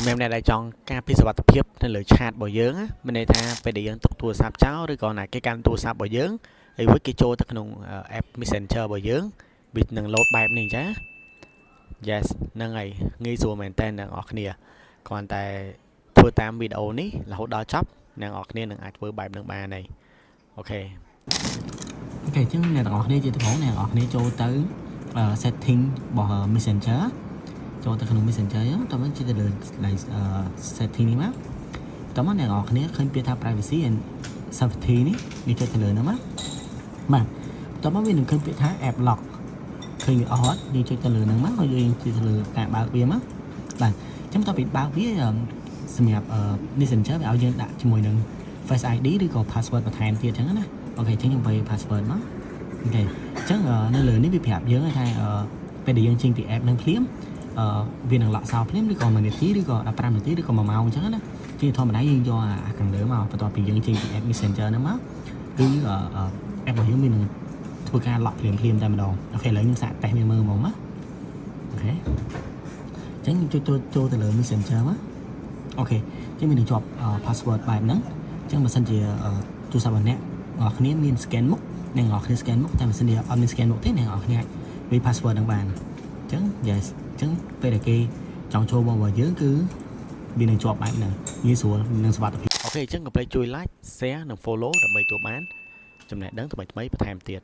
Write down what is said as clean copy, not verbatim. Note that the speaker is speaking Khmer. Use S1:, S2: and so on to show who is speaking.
S1: សម្រាប់អ្នកដែលចង់ការពីសុវត្ថិភាពនៅលើឆាតរបស់យើងមានន័យថាពេលដែលយើងទុកទូរស័ព្ទចោលឬក៏ណាគេកាន់ទូរស័ព្ទរបស់យើងហើយវិញគេចូលទៅក្នុង app Messenger របស់យើងវានឹង load បែបនេះអញ្ចឹង yes ហ្នឹងហើយងាយស្រួលមែនតើអ្នកនរគ្នាគ្រាន់តែធ្វើតាមវីដេអូនេះរហូតដល់ចប់អ្នកនរគ្នានឹងអាចធ្វើបែបហ្នឹងបានហើយអូខេអញ្ចឹងអ្នកនរគ្នាជាដំបូងអ្នកនរគ្នាចូលទៅ setting របស់ Messenger ចូលទៅក្នុង Messenger តោះមកជិះទៅលើ setting នេះមកតោះមកអ្នកនរគ្នាឃើញពាក្យថា privacy and safety នេះយើងចុចទៅលើហ្នឹងមកបាទតោះមកវានឹងឃើញពាក្យថា app lock ឃើញវាអត់យើងចុចទៅលើហ្នឹងមកហើយយើងជិះទៅលើការបើកវាមកបាទអញ្ចឹងតើពីបើកវាសម្រាប់ Messenger វាឲ្យយើងដាក់ជាមួយនឹង Face ID ឬក៏ password បន្ថែមទៀតអញ្ចឹងណាអូខេអញ្ចឹងខ្ញុំបើ password មកអូខេអញ្ចឹងនៅលើនេះវាប្រាប់យើងថាពេលដែលយើងចេញពី app នឹងភ្លាមវានឹង lock សោភ្លាមឬក៏1នាទីឬក៏15នាទីឬក៏1ម៉ោងអញ្ចឹងណាជាធម្មតាយើងយកអាខាងលើមកបន្ទាប់ពីយើងចេញពី app Messenger ហ្នឹងមកគឺ app របស់យើងមាននឹងធ្វើការ lock ភ្លាមតែម្ដងអូខេឥឡូវខ្ញុំសាកតេស្តវាមើលហ្មងណាអូខេអញ្ចឹងចូលទៅលើ Messenger មកអូខេអញ្ចឹងមាននឹងជាប់ password បែបហ្នឹងអញ្ចឹងបើសិនជាទូរស័ព្ទរបស់អ្នកគ្នាមាន scan មុខអ្នកគ្នា scan មុខតែបើសិនជាអត់មាន scan មុខទេអ្នកគ្នាអាចវា password ហ្នឹងបានអញ្ចឹង yes អញ្ចឹងពេលដែលគេចង់ចូលមករបស់យើងគឺវានឹងជាប់បែបហ្នឹងងាយស្រួលនឹងសុវត្ថិភាពអូខេអញ្ចឹងកុំភ្លេចជួយ like share និង follow ដើម្បីទទួលបានចំណេះដឹងថ្មីបន្ថែមទៀត